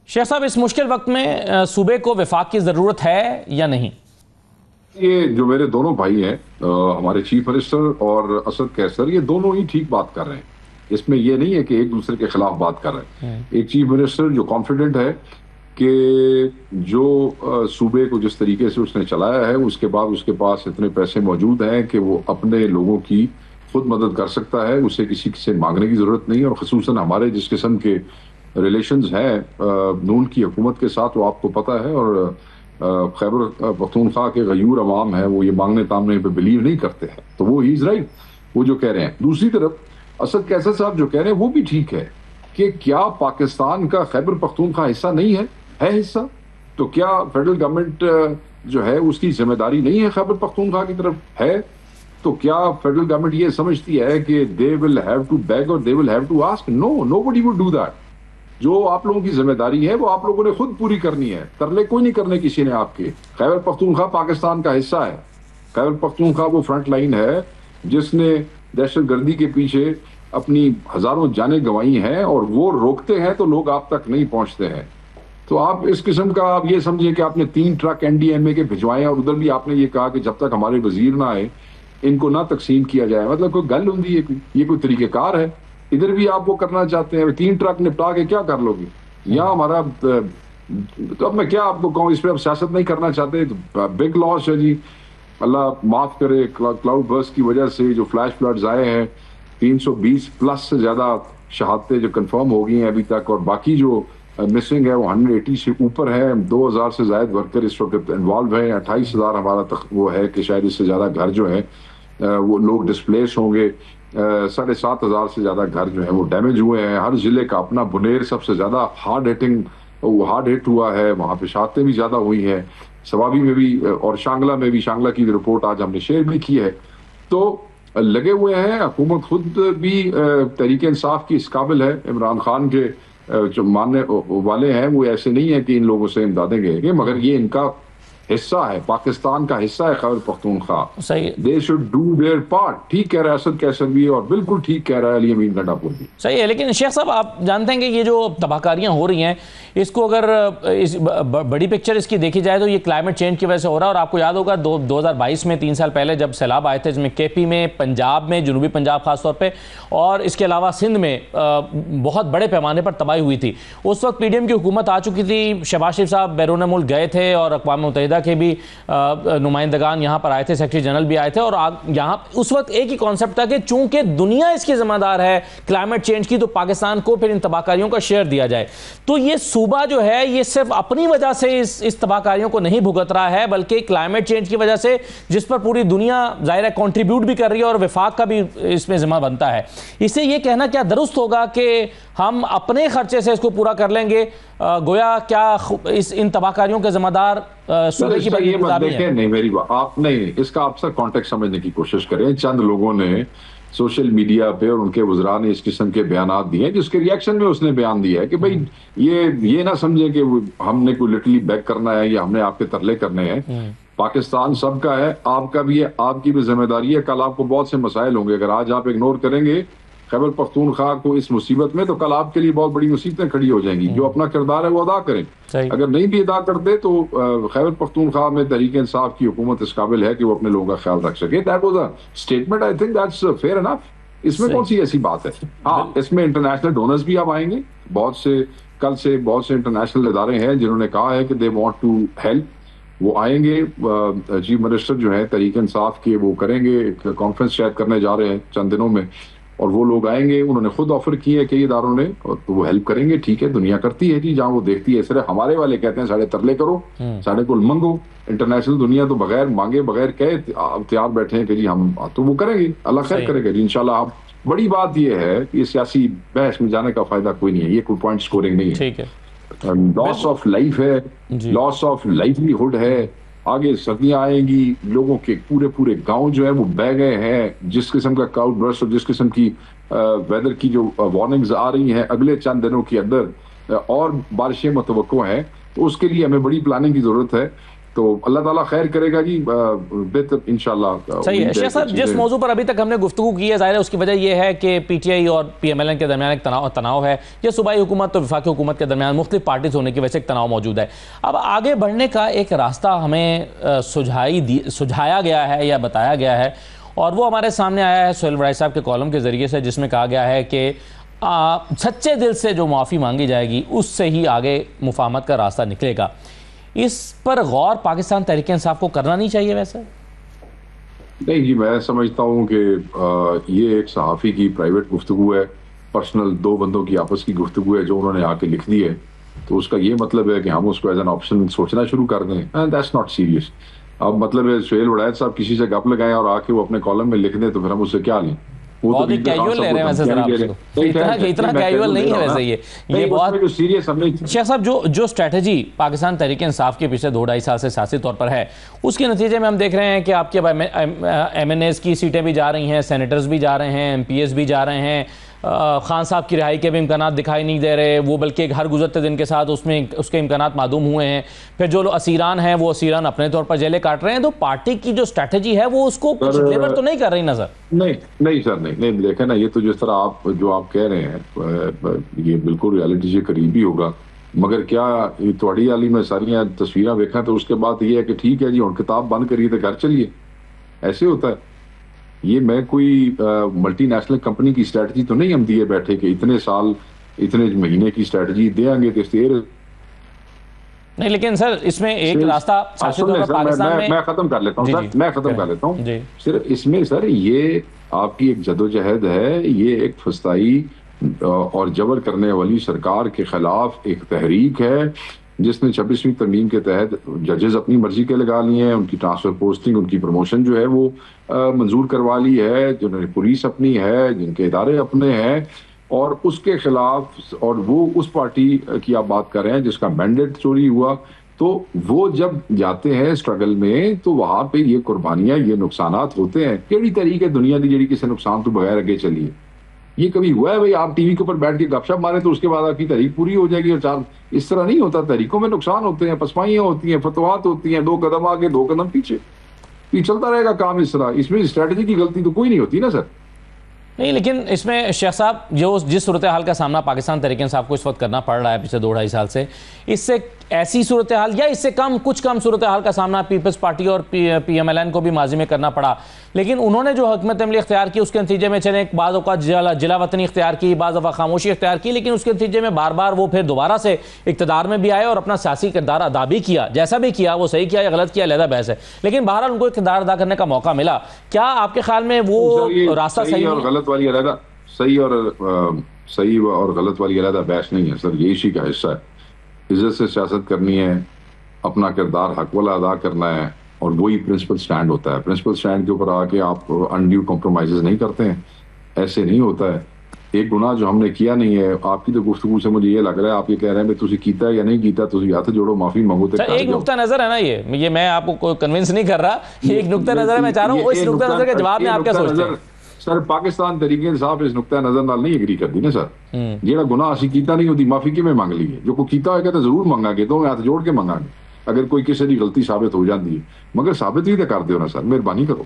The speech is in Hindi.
शेख साहब, इस मुश्किल वक्त में सूबे को विफाक की जरूरत है या नहीं? ये जो मेरे दोनों भाई हैं, हमारे चीफ मिनिस्टर और असद कैसर, ये दोनों ही ठीक बात कर रहे हैं। इसमें ये नहीं है कि एक दूसरे के खिलाफ बात कर रहे हैं। एक चीफ मिनिस्टर जो कॉन्फिडेंट है कि जो सूबे को जिस तरीके से उसने चलाया है, उसके बाद उसके पास इतने पैसे मौजूद हैं कि वो अपने लोगों की खुद मदद कर सकता है, उसे किसी से मांगने की जरूरत नहीं है। और खसूसन हमारे जिस किस्म के रिलेशंस हैं नून की हुकूमत के साथ, वो आपको पता है। और खैबर पख्तूनख्वा के गयूर अवाम है, वो ये मांगने तामने पे बिलीव नहीं करते हैं। तो वो ही इज राइट, वो जो कह रहे हैं। दूसरी तरफ असद कैसर साहब जो कह रहे हैं वो भी ठीक है कि क्या पाकिस्तान का खैबर पख्तूनख्वा हिस्सा नहीं है? हिस्सा। तो क्या फेडरल गवर्नमेंट जो है उसकी जिम्मेदारी नहीं है खैबर पख्तूनख्वा की तरफ? है। तो क्या फेडरल गवर्नमेंट ये समझती है कि they will have to beg और they will have to ask? No, nobody would do that. जो आप लोगों की जिम्मेदारी है वो आप लोगों ने खुद पूरी करनी है। तरले कोई नहीं करने किसी ने आपके। खैबर पख्तूनख्वा पाकिस्तान का हिस्सा है। खैबर पख्तूनख्वा वो फ्रंट लाइन है जिसने दहशतगर्दी के पीछे अपनी हजारों जानें गंवाई हैं, और वो रोकते हैं तो लोग आप तक नहीं पहुंचते हैं। तो आप इस किस्म का आप ये समझिए कि आपने 3 ट्रक एनडीएमए के भिजवाए, और उधर भी आपने ये कहा कि जब तक हमारे वजीर ना आए इनको ना तकसीम किया जाए। मतलब कोई गल होंगी? ये कोई तरीकेकार है? इधर भी आप वो करना चाहते हैं। 3 ट्रक निपटा के क्या कर लोगे? यहाँ हमारा तो अब मैं क्या आपको कहूँ, इस पर अब सियासत नहीं करना चाहते। तो बिग लॉस है जी, अल्लाह माफ करे। क्लाउड बर्स्ट की वजह से जो फ्लैश फ्लड्स आए हैं, 320 प्लस से ज्यादा शहादतें जो कंफर्म हो गई हैं अभी तक, और बाकी जो मिसिंग है वो 180 से ऊपर है। 2000 से ज्यादा वर्कर इस वक्त इन्वॉल्व है। 28,000 हमारा तक वो है कि शायद इससे ज्यादा घर जो है वो लोग डिस्प्लेस होंगे। 7,500 से ज्यादा घर जो है वो डैमेज हुए हैं। हर जिले का अपना। बुनेर सबसे ज्यादा हार्ड हिट हुआ है, वहां पे शहादतें भी ज्यादा हुई हैं। सवाबी में भी और शांगला में भी। शांगला की रिपोर्ट आज हमने शेयर भी की है। तो लगे हुए हैं। हुकूमत खुद भी तहरीक इंसाफ की इस काबिल है। इमरान खान के जो मानने वाले हैं वो ऐसे नहीं है कि इन लोगों से इमदादें गए, मगर ये इनका हिस्सा है, पाकिस्तान का हिस्सा है खैबर पख्तूनख्वा। सही, they should do their part. ठीक कह रहा है असद कैसर भी, और बिल्कुल ठीक कह रहा है अली अमीन गंडापुर भी। सही है। लेकिन शेख साहब, आप जानते हैं कि ये जो तबाहकारियां हो रही हैं, इसको अगर इस बड़ी पिक्चर इसकी देखी जाए तो ये क्लाइमेट चेंज की वजह से हो रहा है। और आपको याद होगा 2022 में 3 साल पहले जब सैलाब आए थे, इसमें केपी में, पंजाब में, जनूबी पंजाब खासतौर पर, और इसके अलावा सिंध में बहुत बड़े पैमाने पर तबाही हुई थी। उस वक्त पीडीएम की हुकूमत आ चुकी थी। शहबाज शरीफ साहब बैरून मुल्क गए थे, और अक़वाम मुत्तहिदा के भी नुमाइंदगान यहाँ पर आए थे, सेक्रेटरी जनरल भी आए थे। और यहाँ उस वक्त एक ही कॉन्सेप्ट था कि चूंकि दुनिया इसकी जिम्मेदार है क्लाइमेट चेंज की, तो पाकिस्तान को फिर इन तबाहकारियों का शेयर दिया जाए। तो ये सूबा जो है ये सिर्फ अपनी वजह से इस तबाहकारियों को नहीं भुगत रहा है, बल्कि क्लाइमेट चेंज की वजह से, जिस पर पूरी दुनिया जाहिर है कंट्रीब्यूट भी कर रही है, और विफाक का भी इसमें जिम्मा बनता है। इससे ये कहना क्या दुरुस्त होगा कि हम अपने खर्चे से इसको पूरा कर लेंगे? गोया क्या इन तबाहकारियों के जिम्मेदार सूबे की नहीं, मेरी बात आप नहीं, इसका आप सर कॉन्टेक्स्ट समझने की कोशिश करें। चंद लोगों ने सोशल मीडिया पे और उनके वज़रा ने इस किस्म के बयानात दिए, जिसके रिएक्शन में उसने बयान दिया है कि भाई ये ना समझे कि हमने कोई लिटरली बैक करना है या हमने आपके तरले करने हैं। पाकिस्तान सबका है, आपका भी है, आपकी भी जिम्मेदारी है। कल आपको बहुत से मसाइल होंगे, अगर आज आप इग्नोर करेंगे खैबर पख्तूनख्वा को इस मुसीबत में, तो कल आपके लिए बहुत बड़ी मुसीबतें खड़ी हो जाएंगी। जो अपना किरदार है वो अदा करें। अगर नहीं भी अदा करते तो खैबर पख्तूनख्वा में तहरीक इंसाफ की हुकूमत इस काबिल है कि वो अपने लोगों का ख्याल रख सके। That was a statement, I think that's fair enough. इसमें कौन सी ऐसी बात है? हाँ, इसमें इंटरनेशनल डोनर्स भी अब आएंगे। बहुत से कल से बहुत से इंटरनेशनल इदारे हैं जिन्होंने कहा है कि दे वांट टू हेल्प। वो आएंगे। चीफ मिनिस्टर जो है तहरीक इंसाफ के, वो करेंगे, एक कॉन्फ्रेंस शायद करने जा रहे हैं चंद दिनों में, और वो लोग आएंगे। उन्होंने खुद ऑफर की है कई इदारों ने, और तो वो हेल्प करेंगे। ठीक है, दुनिया करती है जी जहां वो देखती है। सिर्फ हमारे वाले कहते हैं साढ़े तरले करो, साढ़े को मंगो। इंटरनेशनल दुनिया तो बगैर मांगे बगैर कहे तैयार बैठे हैं कि जी हम, तो वो करेंगे। अल्लाह खैर करेगा जी इंशाल्लाह। आप बड़ी बात यह है कि सियासी बहस में जाने का फायदा कोई नहीं है। ये कोई पॉइंट स्कोरिंग नहीं है। ठीक है, लॉस ऑफ लाइफ है, लॉस ऑफ लाइवलीहुड है। आगे सर्दियां आएंगी, लोगों के पूरे गांव जो है वो बह गए हैं। जिस किस्म का क्लाउड बर्स्ट और जिस किस्म की वेदर की जो वार्निंग्स आ रही हैं अगले चंद दिनों के अंदर, और बारिशें मुतवक्को हैं, तो उसके लिए हमें बड़ी प्लानिंग की जरूरत है। तो अल्लाह ताला खैर करेगा जी, बेहतर इंशाल्लाह। सही है शेख साहब, जिस मौजू पर अभी तक हमने गुफ्तगू की है, जाहिर है उसकी वजह यह है कि पीटीआई और पीएमएलएन के दरमियान एक तनाव है, या सूबाई हुकूमत और वफाकी हुकूमत के दरमियान मुख्तलिफ पार्टीज होने की वजह से एक तनाव मौजूद है। अब आगे बढ़ने का एक रास्ता हमें सुझाया गया है या बताया गया है, और वो हमारे सामने आया है सोहेल वड़ाई साहब के कॉलम के ज़रिए से, जिसमें कहा गया है कि सच्चे दिल से जो माफ़ी मांगी जाएगी उससे ही आगे मुफाहमत का रास्ता निकलेगा। इस पर गौर पाकिस्तान तहरीक इंसाफ को करना नहीं चाहिए? वैसे नहीं जी, मैं समझता हूँ कि ये एक सहाफ़ी की प्राइवेट गुफ्तगू है, पर्सनल दो बंदों की आपस की गुफ्तगू है जो उन्होंने आके लिख दी है, तो उसका ये मतलब है कि हम उसको एज एन ऑप्शन सोचना शुरू कर दें, एंड दैट्स नॉट सीरियस। अब मतलब है सोहेल वड़ायत साहब किसी से गप लगाएं और आके वो अपने कॉलम में लिख दें, तो फिर हम उससे क्या लें? वो बहुत ही कैजुअल ले रहे हैं वैसे, इतना कैजुअल नहीं है वैसे ये बहुत सीरियस। हमने शेख साहब जो स्ट्रेटजी पाकिस्तान तहरीक इंसाफ के पिछले 2-2.5 साल से सियासी तौर पर है, उसके नतीजे में हम देख रहे हैं कि आपके MNAs की सीटें भी जा रही हैं, सेनेटर्स भी जा रहे हैं, MPs भी जा रहे हैं, खान साहब की रिहाई के भी इम्कानात दिखाई नहीं दे रहे, वो बल्कि हर गुजरते दिन के साथ उसके इम्कानात मादूम हुए हैं। फिर जो असीरान हैं वो असीरान अपने तौर पर जेलें काट रहे हैं, तो पार्टी की जो स्ट्रेटजी है वो उसको कुछ लेवर तो नहीं कर रही नजर? नहीं सर, नहीं देखें ना, ये तो जिस तरह आप कह रहे हैं ये बिल्कुल रियलिटी से करीब ही होगा, मगर क्या थोड़ी वाली में सारिया तस्वीरें देखा तो उसके बाद ये है कि ठीक है जी और किताब बंद करिए तो घर चलिए, ऐसे होता है। ये मैं कोई मल्टीनेशनल कंपनी की स्ट्रेटजी तो नहीं हम दिए बैठे कि इतने साल इतने महीने की स्ट्रेटजी देंगे तो देर नहीं। लेकिन सर इसमें एक रास्ता मैं खत्म कर लेता हूँ सर, मैं खत्म कर लेता हूँ सिर्फ इसमें सर, ये आपकी एक जदोजहद है, ये एक फस्ताई और जबर करने वाली सरकार के खिलाफ एक तहरीक है जिसने 26वीं तरमीम के तहत जजेस अपनी मर्जी के लगा लिए हैं, उनकी ट्रांसफर पोस्टिंग, उनकी प्रमोशन जो है वो मंजूर करवा ली है, जिन्होंने पुलिस अपनी है, जिनके इदारे अपने हैं, और उसके खिलाफ, और वो उस पार्टी की आप बात कर रहे हैं जिसका मैंडेट चोरी हुआ, तो वो जब जाते हैं स्ट्रगल में तो वहां पे ये कुर्बानियां, ये नुकसानात होते हैं। केड़ी तरीके दुनिया की जी किसी नुकसान तो बगैर अगे चलिए? ये कभी हुआ है भाई आप टीवी के ऊपर बैठ के गपशप मारे तो उसके बाद आपकी तहरीक पूरी हो जाएगी? और चार इस तरह नहीं होता, तहरीकों में नुकसान होते हैं, पसमाइयां होती हैं, फतवात होती हैं, 2 कदम आगे 2 कदम पीछे, ये चलता रहेगा काम इस तरह। इसमें स्ट्रेटजी की गलती तो कोई नहीं होती ना सर। नहीं, लेकिन इसमें शेख साहब जो जिस सूरत हाल का सामना पाकिस्तान तहरीक इंसाफ को इस वक्त करना पड़ रहा है पिछले 2-2.5 साल से, इससे ऐसी सूरत हाल या इससे कुछ कम सूरत हाल का सामना पीपल्स पार्टी और PMLN को भी माजी में करना पड़ा, लेकिन उन्होंने जो हुकूमत अमली इख्तियार की उसके नतीजे में चले बाज़ औक़ात जिला वतनी इख्तियार की, बाज़ दफ़ा खामोशी इख्तियार की, लेकिन उसके नतीजे में बार बार वो फिर दोबारा से इक़्तिदार में भी आए और अपना सियासी किरदार अदा भी किया। जैसा भी किया, वो सही किया या गलत किया अलग बहस है, लेकिन बहरहाल उनको इक़्तिदार अदा करने का मौका मिला। क्या आपके ख्याल में वो रास्ता सही और गलत वाली अलग सही और गलत वाली अलग बहस नहीं है सर, ये इसी का हिस्सा है। इज्जत से सियासत करनी है, अपना किरदार हक वाला अदा करना है, और वही प्रिंसिपल स्टैंड होता है। प्रिंसिपल स्टैंड के ऊपर आके आप अनड्यू कॉम्प्रोमाइजेस नहीं करते हैं, ऐसे नहीं होता है। एक गुनाह जो हमने किया नहीं है, आपकी तो गुफ्तगू से मुझे ये लग रहा है आप ये कह रहे हैं तुसी कीता है या नहीं कीता, तुसी हाथ जोड़ो माफी मांगो। तो एक नुक्ता नजर है ना, ये मैं आपको कोई कन्विंस नहीं कर रहा, ये एक नुक्ता नजर है। मैं चाह रहा हूँ इस नुक्ता नजर के जवाब में आप क्या सोचते हैं? सर पाकिस्तान तहरीक इंसाफ इस नुक्ता नजर नाल नहीं एग्री करती ना सर। जेड़ा गुनाह असी कीता नहीं होती माफी किवें मंग ली है? जो कोई कीता होगा तो जरूर मंगांगे, तो हाथ जोड़ के मंगांगे अगर कोई किसी की गलती साबित हो जाती है, मगर साबित भी तो कर दो ना सर, मेहरबानी करो।